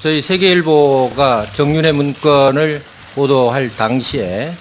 저희 세계일보가 정윤회 문건을 보도할 당시에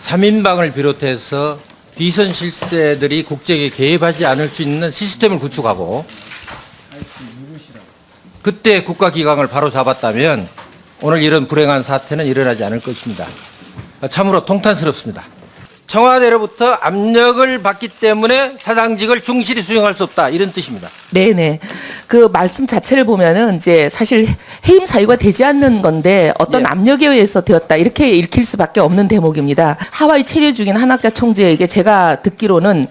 3인방을 비롯해서 비선 실세들이 국정에 개입하지 않을 수 있는 시스템을 구축하고 그때 국가기강을 바로 잡았다면 오늘 이런 불행한 사태는 일어나지 않을 것입니다. 참으로 통탄스럽습니다. 청와대로부터 압력을 받기 때문에 사장직을 충실히 수행할 수 없다, 이런 뜻입니다. 네네. 그 말씀 자체를 보면은 이제 사실 해임 사유가 되지 않는 건데 어떤 예. 압력에 의해서 되었다, 이렇게 읽힐 수밖에 없는 대목입니다. 하와이 체류 중인 한학자 총재에게 제가 듣기로는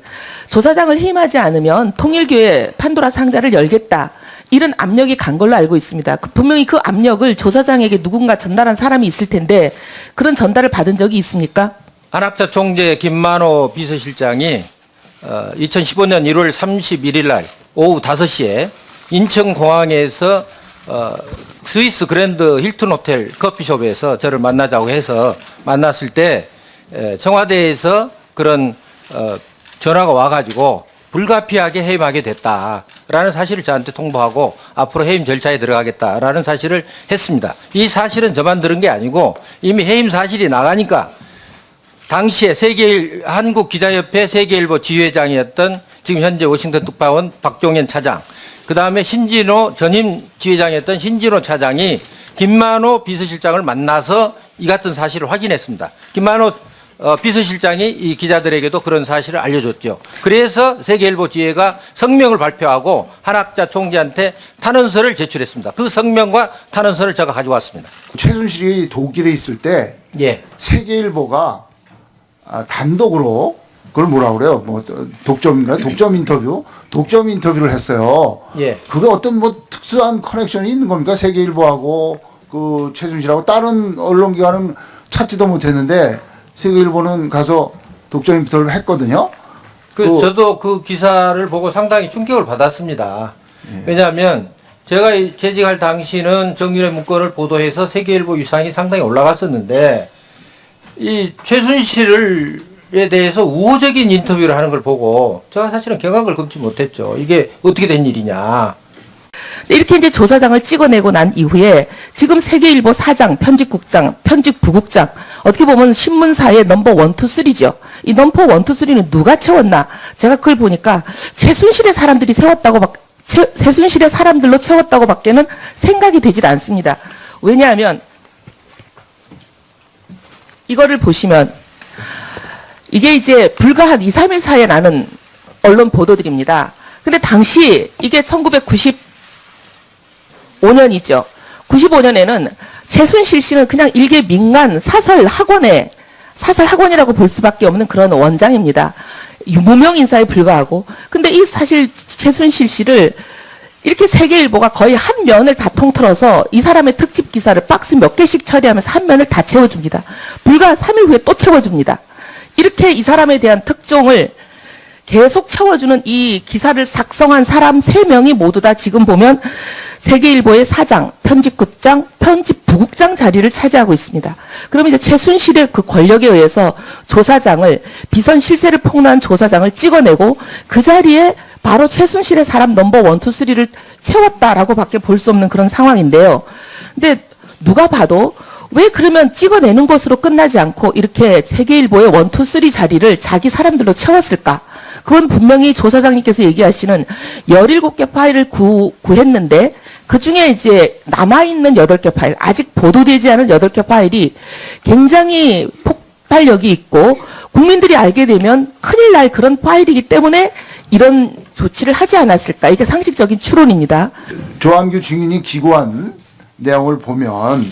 조사장을 해임하지 않으면 통일교회 판도라 상자를 열겠다, 이런 압력이 간 걸로 알고 있습니다. 분명히 그 압력을 조사장에게 누군가 전달한 사람이 있을 텐데 그런 전달을 받은 적이 있습니까? 한학자 총재 김만호 비서실장이 2015년 1월 31일 날 오후 5시에 인천공항에서 스위스 그랜드 힐튼 호텔 커피숍에서 저를 만나자고 해서 만났을 때 청와대에서 그런 전화가 와가지고 불가피하게 해임하게 됐다라는 사실을 저한테 통보하고 앞으로 해임 절차에 들어가겠다라는 사실을 했습니다. 이 사실은 저만 들은 게 아니고 이미 해임 사실이 나가니까 당시에 한국기자협회 세계일보 지회장이었던 지금 현재 워싱턴 특파원 박종현 차장, 그 다음에 신진호 전임 지회장이었던 신진호 차장이 김만호 비서실장을 만나서 이 같은 사실을 확인했습니다. 김만호 비서실장이 이 기자들에게도 그런 사실을 알려줬죠. 그래서 세계일보 지회가 성명을 발표하고 한학자 총재한테 탄원서를 제출했습니다. 그 성명과 탄원서를 제가 가져왔습니다. 최순실이 독일에 있을 때 예. 세계일보가 단독으로 그걸 뭐라 그래요? 뭐 독점인가요? 독점 인터뷰를 했어요. 예. 그게 어떤 뭐 특수한 커넥션이 있는 겁니까? 세계일보하고 그 최순실하고 다른 언론기관은 찾지도 못했는데 세계일보는 가서 독점 인터뷰를 했거든요. 저도 그 기사를 보고 상당히 충격을 받았습니다. 예. 왜냐하면 제가 재직할 당시는 정윤회 문건을 보도해서 세계일보 위상이 상당히 올라갔었는데 이 최순실에 대해서 우호적인 인터뷰를 하는 걸 보고 제가 사실은 경악을 금치 못했죠. 이게 어떻게 된 일이냐. 이렇게 이제 조사장을 찍어내고 난 이후에 지금 세계일보 사장, 편집국장, 편집부국장, 어떻게 보면 신문사의 넘버 1, 2, 3죠. 이 넘버 1, 2, 3는 누가 채웠나? 제가 그걸 보니까 최순실의 사람들이 최순실의 사람들로 채웠다고 밖에는 생각이 되질 않습니다. 왜냐하면 이거를 보시면 이게 이제 불과 한 2, 3일 사이에 나는 언론 보도들입니다. 근데 당시 이게 1995년이죠. 95년에는 최순실 씨는 그냥 일개 민간 사설 학원이라고 볼 수밖에 없는 그런 원장입니다. 무명 인사에 불과하고. 근데 이 사실 최순실 씨를 이렇게 세계일보가 거의 한 면을 다 통틀어서 이 사람의 특집 기사를 박스 몇 개씩 처리하면서 한 면을 다 채워줍니다. 불과 3일 후에 또 채워줍니다. 이렇게 이 사람에 대한 특종을 계속 채워주는 이 기사를 작성한 사람 3명이 모두 다 지금 보면 세계일보의 사장, 편집국장, 편집부국장 자리를 차지하고 있습니다. 그럼 이제 최순실의 그 권력에 의해서 조사장을, 비선 실세를 폭로한 조사장을 찍어내고 그 자리에 바로 최순실의 사람 넘버 1, 2, 3를 채웠다라고 밖에 볼 수 없는 그런 상황인데요. 근데 누가 봐도 왜 그러면 찍어내는 것으로 끝나지 않고 이렇게 세계일보의 1, 2, 3 자리를 자기 사람들로 채웠을까? 그건 분명히 조사장님께서 얘기하시는 17개 파일을 구했는데 그 중에 이제 남아있는 8개 파일, 아직 보도되지 않은 8개 파일이 굉장히 폭발력이 있고 국민들이 알게 되면 큰일 날 그런 파일이기 때문에 이런 조치를 하지 않았을까. 이게 상식적인 추론입니다. 조한규 증인이 기고한 내용을 보면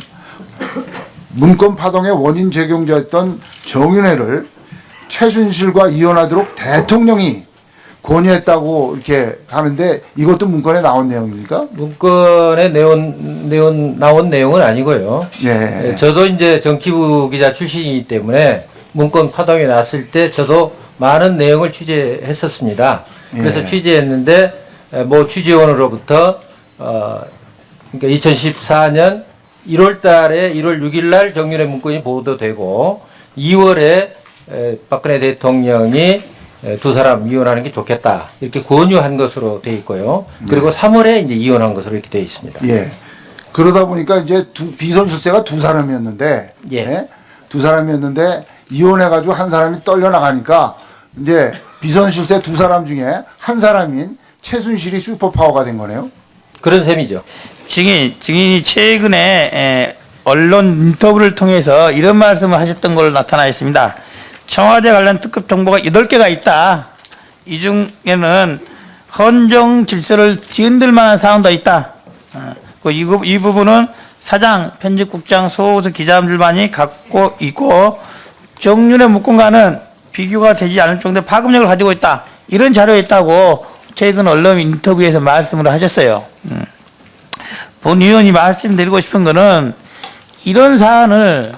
문건 파동의 원인 제공자였던 정윤회를 최순실과 이혼하도록 대통령이 권유했다고 이렇게 하는데 이것도 문건에 나온 내용입니까? 문건에 나온 내용은 아니고요. 예. 저도 이제 정치부 기자 출신이기 때문에 문건 파동이 났을 때 저도 많은 내용을 취재했었습니다. 그래서 예. 취재했는데 뭐 취재원으로부터 그러니까 2014년 1월 달에 1월 6일 날 정윤회 문건이 보도되고 2월에 박근혜 대통령이 두 사람 이혼하는 게 좋겠다 이렇게 권유한 것으로 돼 있고요. 그리고 3월에 이제 이혼한 것으로 이렇게 돼 있습니다. 예. 그러다 보니까 이제 비선 실세가 두 사람이었는데, 예. 예? 두 사람이었는데 이혼해가지고 한 사람이 떨려 나가니까 이제 비선 실세 두 사람 중에 한 사람인 최순실이 슈퍼파워가 된 거네요. 그런 셈이죠. 증인이 최근에 언론 인터뷰를 통해서 이런 말씀을 하셨던 걸로 나타나 있습니다. 청와대 관련 특급 정보가 8개가 있다. 이 중에는 헌정 질서를 뒤흔들 만한 사항도 있다. 이 부분은 사장, 편집국장, 소호수 기자들만이 갖고 있고 정윤의 문건과는 비교가 되지 않을 정도의 파급력을 가지고 있다. 이런 자료가 있다고 최근 언론 인터뷰에서 말씀을 하셨어요. 본 의원이 말씀드리고 싶은 거는 이런 사안을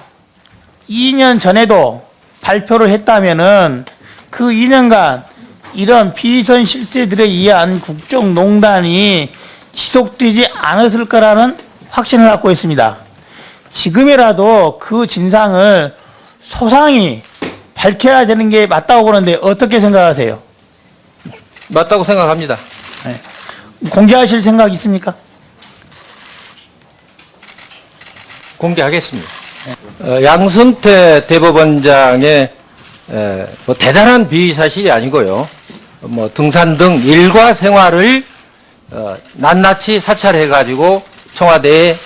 2년 전에도 발표를 했다면은 그 2년간 이런 비선 실세들에 의한 국정농단이 지속되지 않았을 거라는 확신을 갖고 있습니다. 지금이라도 그 진상을 소상히 밝혀야 되는 게 맞다고 보는데 어떻게 생각하세요? 맞다고 생각합니다. 공개하실 생각 있습니까? 공개하겠습니다. 양승태 대법원장의 뭐 대단한 비위 사실이 아니고요. 뭐 등산 등 일과 생활을 낱낱이 사찰해가지고 청와대에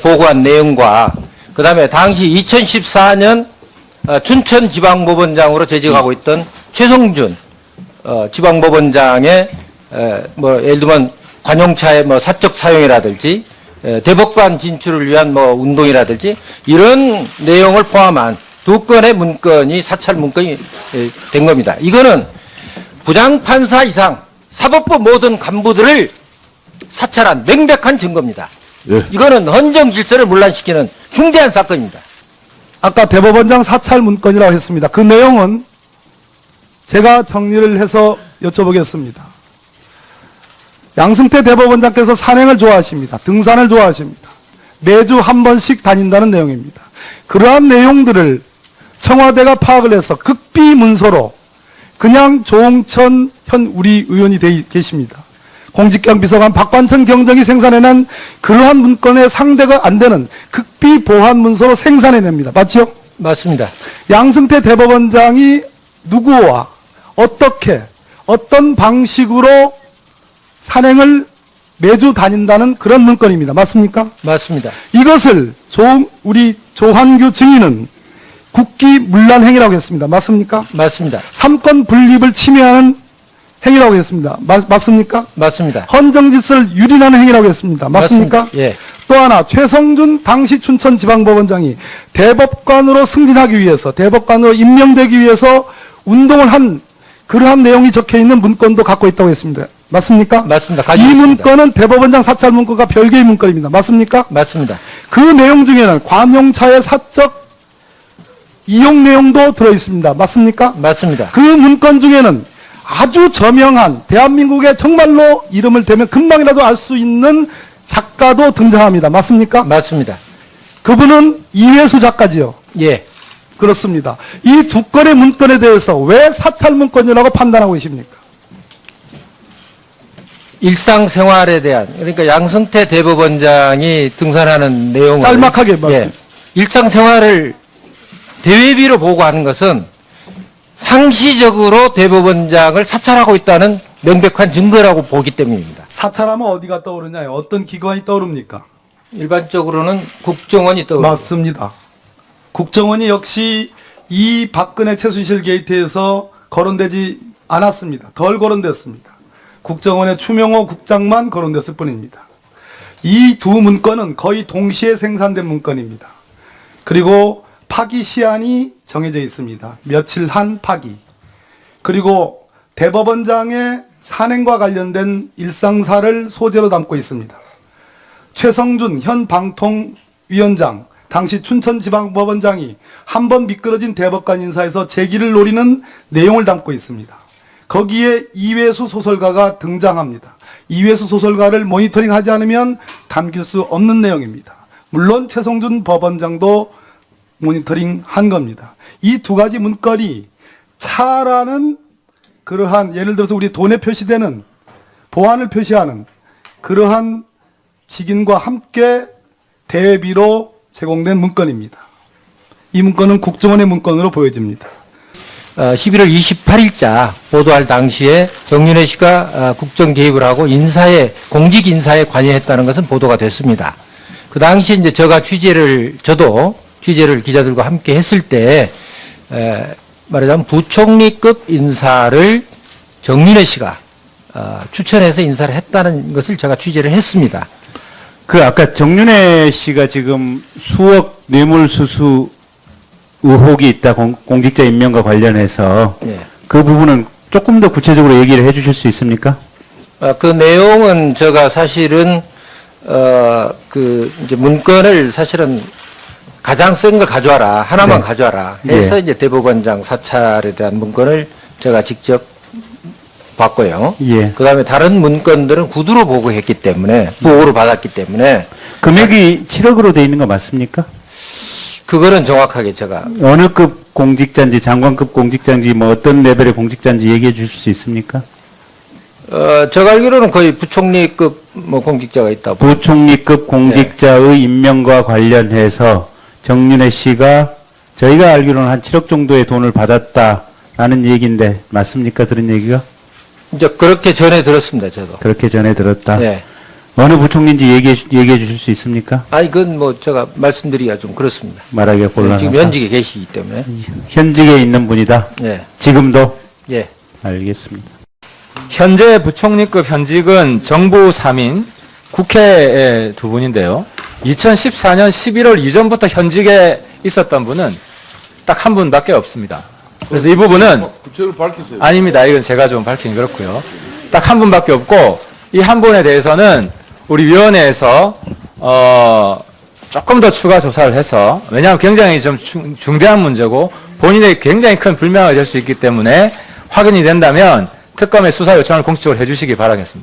보고한 내용과 그다음에 당시 2014년 춘천지방법원장으로 재직하고 있던 최성준 지방법원장의 뭐 예를 들면 관용차의 뭐 사적 사용이라든지 대법관 진출을 위한 뭐 운동이라든지 이런 내용을 포함한 2건의 문건이 사찰 문건이 된 겁니다. 이거는 부장판사 이상 사법부 모든 간부들을 사찰한 명백한 증거입니다. 예. 이거는 헌정 질서를 문란시키는 중대한 사건입니다. 아까 대법원장 사찰 문건이라고 했습니다. 그 내용은 제가 정리를 해서 여쭤보겠습니다. 양승태 대법원장께서 산행을 좋아하십니다. 등산을 좋아하십니다. 매주 한 번씩 다닌다는 내용입니다. 그러한 내용들을 청와대가 파악을 해서 극비 문서로 그냥 조홍천 현 우리 의원이 계십니다. 공직경 비서관 박관천 경정이 생산해낸 그러한 문건의 상대가 안 되는 극비 보안 문서로 생산해냅니다. 맞죠? 맞습니다. 양승태 대법원장이 누구와 어떻게 어떤 방식으로 산행을 매주 다닌다는 그런 문건입니다. 맞습니까? 맞습니다. 이것을 우리 조한규 증인은 국기 문란 행위라고 했습니다. 맞습니까? 맞습니다. 삼권 분립을 침해하는 행위라고 했습니다. 맞습니까? 맞습니다. 헌정 질서를 유린하는 행위라고 했습니다. 맞습니까? 예. 또 하나 최성준 당시 춘천지방법원장이 대법관으로 승진하기 위해서 대법관으로 임명되기 위해서 운동을 한 그러한 내용이 적혀 있는 문건도 갖고 있다고 했습니다. 맞습니까? 맞습니다. 이 가지고 있습니다. 문건은 대법원장 사찰 문건과 별개의 문건입니다. 맞습니까? 맞습니다. 그 내용 중에는 관용차의 사적 이용 내용도 들어 있습니다. 맞습니까? 맞습니다. 그 문건 중에는 아주 저명한 대한민국의 정말로 이름을 대면 금방이라도 알 수 있는 작가도 등장합니다. 맞습니까? 맞습니다. 그분은 이회수 작가지요. 예. 그렇습니다. 이 두 건의 문건에 대해서 왜 사찰 문건이라고 판단하고 계십니까? 일상생활에 대한 그러니까 양승태 대법원장이 등산하는 내용을 짤막하게 말씀. 일상생활을 대외비로 보고하는 것은 상시적으로 대법원장을 사찰하고 있다는 명백한 증거라고 보기 때문입니다. 사찰하면 어디가 떠오르냐요? 어떤 기관이 떠오릅니까? 일반적으로는 국정원이 떠오릅니다. 맞습니다. 국정원이 역시 이 박근혜 최순실 게이트에서 거론되지 않았습니다. 덜 거론됐습니다. 국정원의 추명호 국장만 거론됐을 뿐입니다. 이 두 문건은 거의 동시에 생산된 문건입니다. 그리고 파기 시한이 정해져 있습니다. 며칠 한 파기. 그리고 대법원장의 산행과 관련된 일상사를 소재로 담고 있습니다. 최성준 현 방통위원장, 당시 춘천지방법원장이 한 번 미끄러진 대법관 인사에서 재기를 노리는 내용을 담고 있습니다. 거기에 이회수 소설가가 등장합니다. 이회수 소설가를 모니터링하지 않으면 담길 수 없는 내용입니다. 물론 최성준 법원장도 모니터링 한 겁니다. 이 두 가지 문건이 차라는 그러한 예를 들어서 우리 돈에 표시되는 보안을 표시하는 그러한 직인과 함께 대비로 제공된 문건입니다. 이 문건은 국정원의 문건으로 보여집니다. 11월 28일자 보도할 당시에 정윤회 씨가 국정 개입을 하고 공직 인사에 관여했다는 것은 보도가 됐습니다. 그 당시 이제 저도 취재를 기자들과 함께 했을 때 말하자면 부총리급 인사를 정윤회 씨가 추천해서 인사를 했다는 것을 제가 취재를 했습니다. 그 아까 정윤회 씨가 지금 수억 뇌물수수 의혹이 있다 공직자 임명과 관련해서 예. 그 부분은 조금 더 구체적으로 얘기를 해주실 수 있습니까? 그 내용은 제가 사실은 이제 문건을 사실은 가장 센 걸 가져와라, 하나만 네. 가져와라 해서 예. 이제 대법원장 사찰에 대한 문건을 제가 직접 봤고요. 예. 그다음에 다른 문건들은 구두로 보고했기 때문에 보고를 받았기 때문에 금액이 7억으로 돼 있는 거 맞습니까? 그거는 정확하게 제가 어느 급 공직자인지 장관급 공직자인지 뭐 어떤 레벨의 공직자인지 얘기해 주실 수 있습니까? 제가 알기로는 거의 부총리급 공직자가 있다고. 부총리급 공직자의 임명과 관련해서 정윤회 씨가 저희가 알기로는 한 7억 정도의 돈을 받았다라는 얘기인데 맞습니까? 들은 얘기가? 이제 그렇게 전해 들었습니다, 저도. 그렇게 전해 들었다. 네. 어느 부총리인지 얘기해 주실 수 있습니까? 아니 그건 제가 말씀드리기가 좀 그렇습니다. 말하기가 곤란하다. 지금 현직에 계시기 때문에. 현직에 있는 분이다. 예. 지금도? 예. 알겠습니다. 현재 부총리급 현직은 정부 3인, 국회에 2분인데요. 2014년 11월 이전부터 현직에 있었던 분은 딱 한 분밖에 없습니다. 그래서 이 부분은 구체를 밝히세요. 아닙니다. 이건 제가 좀 밝히긴 그렇고요. 딱 한 분밖에 없고 이 한 분에 대해서는 우리 위원회에서 조금 더 추가 조사를 해서 왜냐하면 굉장히 좀 중대한 문제고 본인에게 굉장히 큰 불명이 될 수 있기 때문에 확인이 된다면 특검의 수사 요청을 공식적으로 해주시기 바라겠습니다.